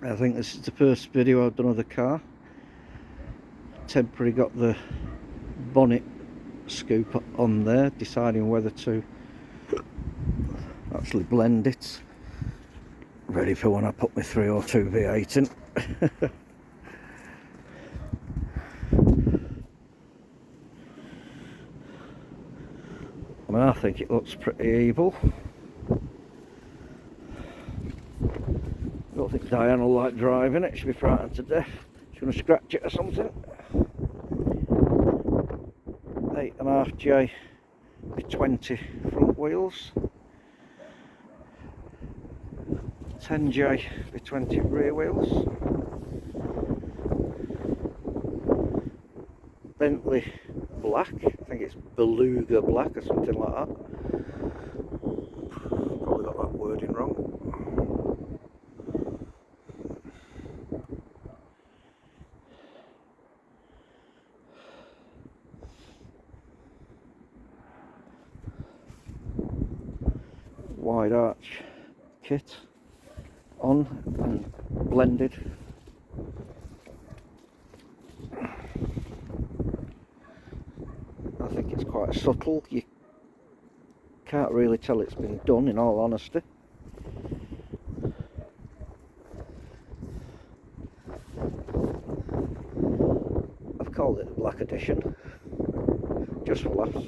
I think this is the first video I've done of the car. Temporarily got the bonnet scoop on there, deciding whether to actually blend it. Ready for when I put my 302 V8 in. I mean, I think it looks pretty evil. I don't think Diane will like driving it. She'll be frightened to death. She's going to scratch it or something. 8.5J with 20 front wheels. 10J with 20 rear wheels. Bentley black. I think it's beluga black or something like that. Probably got that wording wrong. Wide arch kit on and blended. I think it's quite subtle. You can't really tell it's been done, in all honesty. I've called it the Black Edition, just for laughs.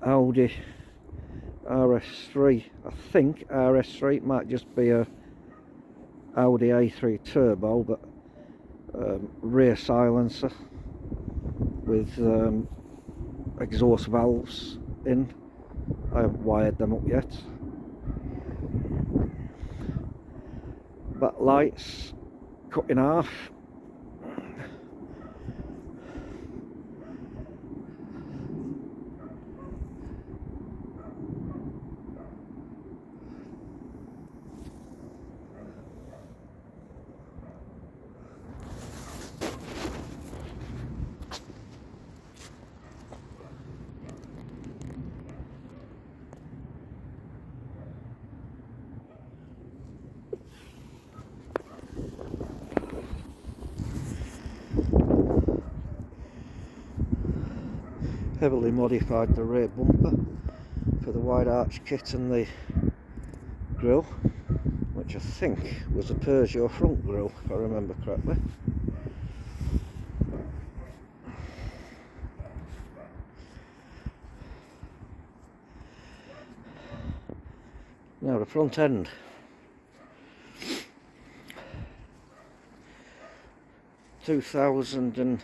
Audi RS3, I think RS3, it might just be a Audi A3 turbo, but rear silencer with exhaust valves in. I haven't wired them up yet. Back lights cut in half. Heavily modified the rear bumper for the wide arch kit and the grille, which I think was a Peugeot front grille, if I remember correctly. Now the front end. (2020),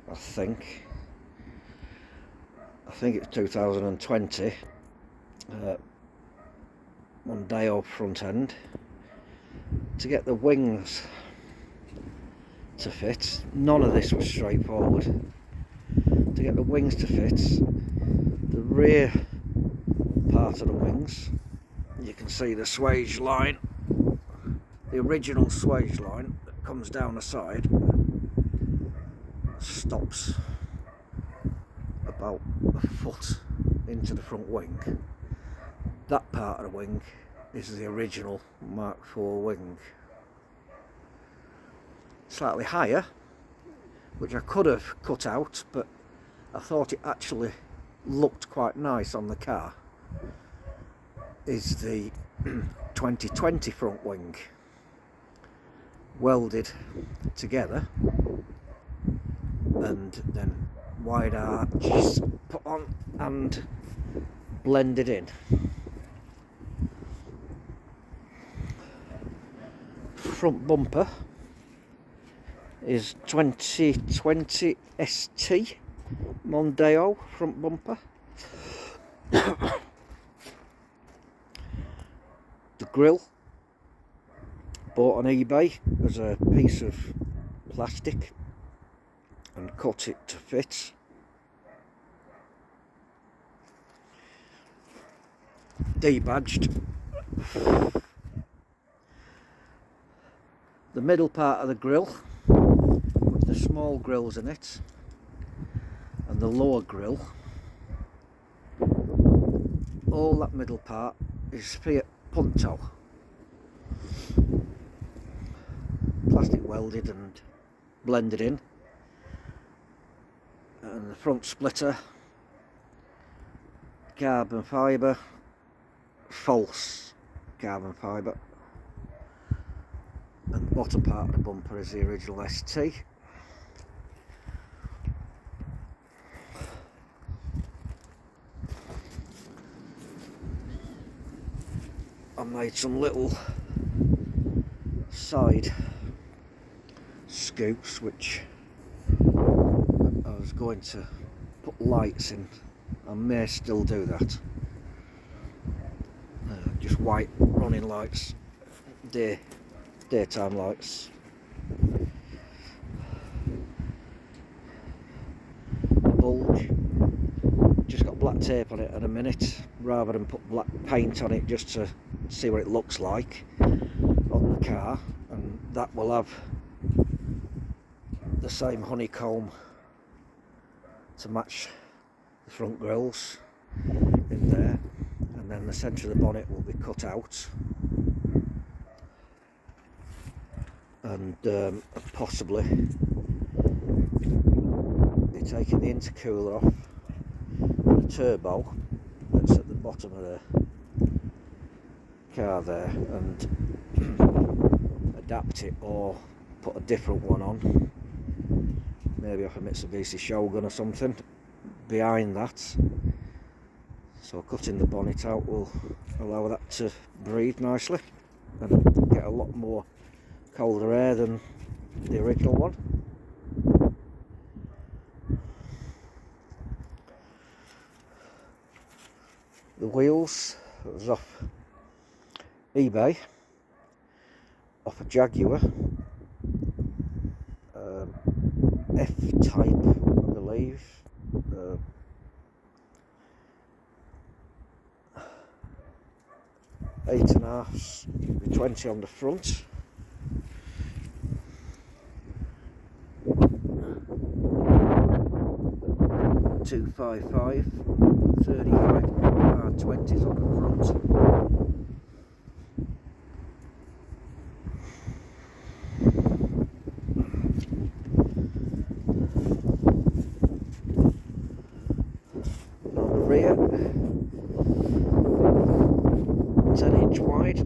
I think it's 2020. Mondeo front end. To get the wings to fit, none of this was straightforward. To get the wings to fit, the rear part of the wings, you can see the swage line, the original swage line that comes down the side, stops about a foot into the front wing. That part of the wing is the original mk4 wing. Slightly higher, which I could have cut out, but I thought it actually looked quite nice on the car, is the 2020 front wing, welded together and then wide arches put on and blended in. Front bumper is 2020 ST Mondeo front bumper. The grill, bought on eBay as a piece of plastic and cut it to fit. Debadged. The middle part of the grill with the small grills in it, and the lower grill, all that middle part is Fiat Punto, plastic welded and blended in, and the front splitter, carbon fibre, false carbon fibre, and the bottom part of the bumper is the original ST. I made some little side scoops which I was going to put lights in. I may still do that. Just white running lights, daytime lights. Bulge, just got black tape on it at a minute rather than put black paint on it, just to see what it looks like on the car, and that will have the same honeycomb to match the front grills in there, and then the centre of the bonnet will be cut out, and possibly be taking the intercooler off and the turbo that's at the bottom of the car there, and adapt it or put a different one on, maybe off a Mitsubishi Shogun or something behind that. So cutting the bonnet out will allow that to breathe nicely and get a lot more colder air than the original one. The wheels, it was off eBay, off a Jaguar F-Type, I believe. 8.5s, 20 on the front. .255, 35 R20s on the front. On the rear, 10-inch wide.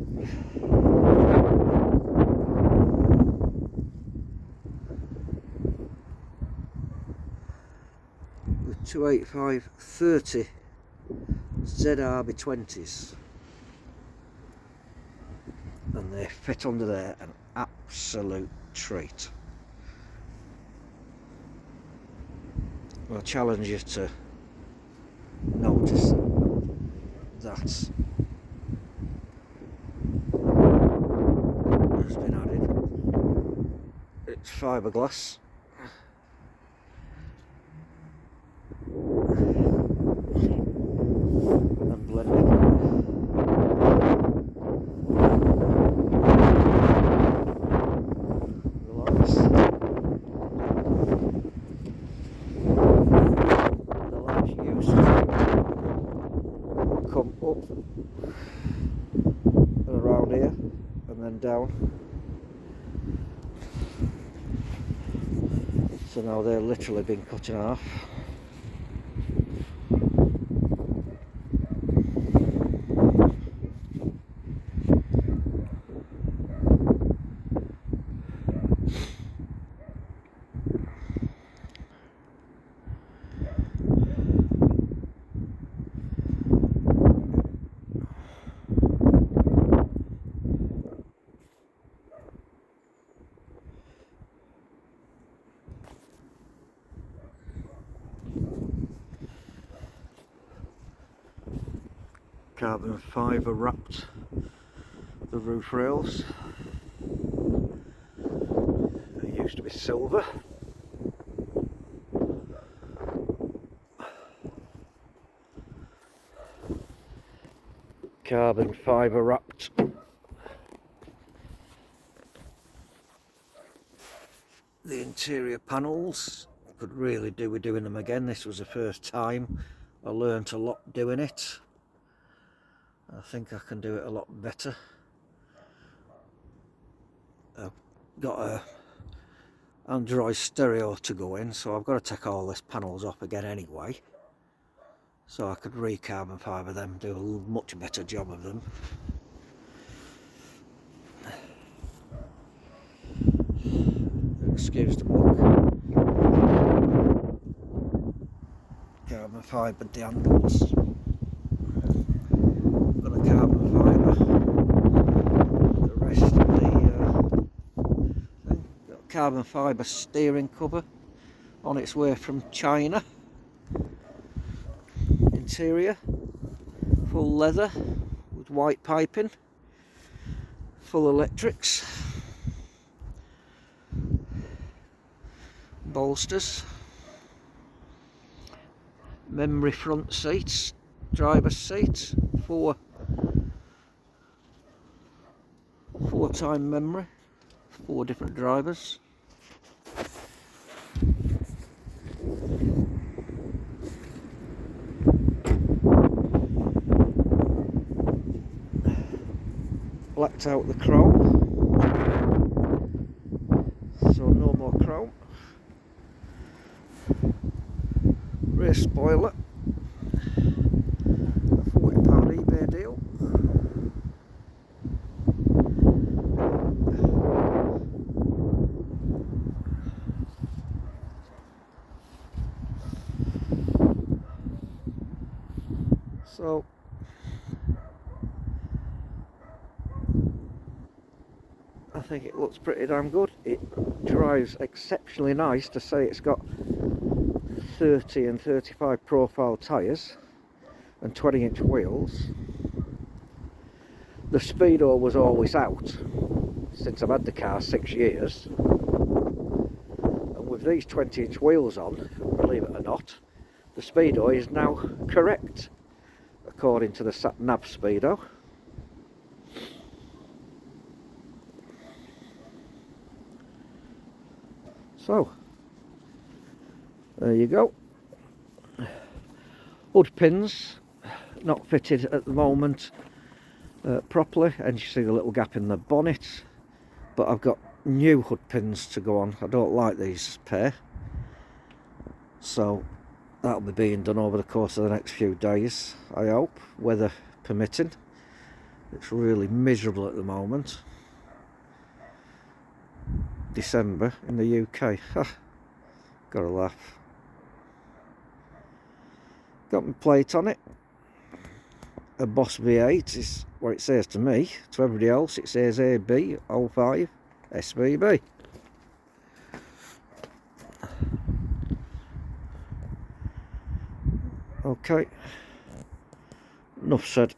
With 285/30 ZRB20s, and they fit under there, an absolute treat. Well, I challenge you to notice that has been added. It's fiberglass. And blended. Relax. And allows you to come up and around here and then down. So now they're literally been cut in half. carbon fibre wrapped the roof rails. They used to be silver. Carbon fibre wrapped the interior panels. Could really do with doing them again. This was the first time I learnt a lot doing it. I think I can do it a lot better. I've got a Android stereo to go in, so I've got to take all these panels off again anyway, so I could re-carbon fibre them, do a much better job of them. Excuse the look. Carbon fibre the handles. Got a carbon fibre the rest of the thing. Got a carbon fibre steering cover on its way from China. Interior full leather with white piping, full electrics, bolsters, memory front seats, driver's seat, four time memory, 4 different drivers. Blacked out the chrome, so no more chrome. Rear spoiler, a £40 eBay deal. So I think it looks pretty damn good. It drives exceptionally nice to say it's got 30 and 35 profile tyres and 20-inch wheels. The speedo was always out since I've had the car 6 years, and with these 20-inch wheels on, believe it or not, the speedo is now correct according to the sat nav speedo. So there you go. Hood pins not fitted at the moment properly, and you see the little gap in the bonnet, but I've got new hood pins to go on. I don't like these pair, so that'll be being done over the course of the next few days, I hope, weather permitting. It's really miserable at the moment. December in the UK. Gotta laugh. Got my plate on it. A Boss V8 is what it says to me. To everybody else it says AB 05 SVB. Okay, enough said.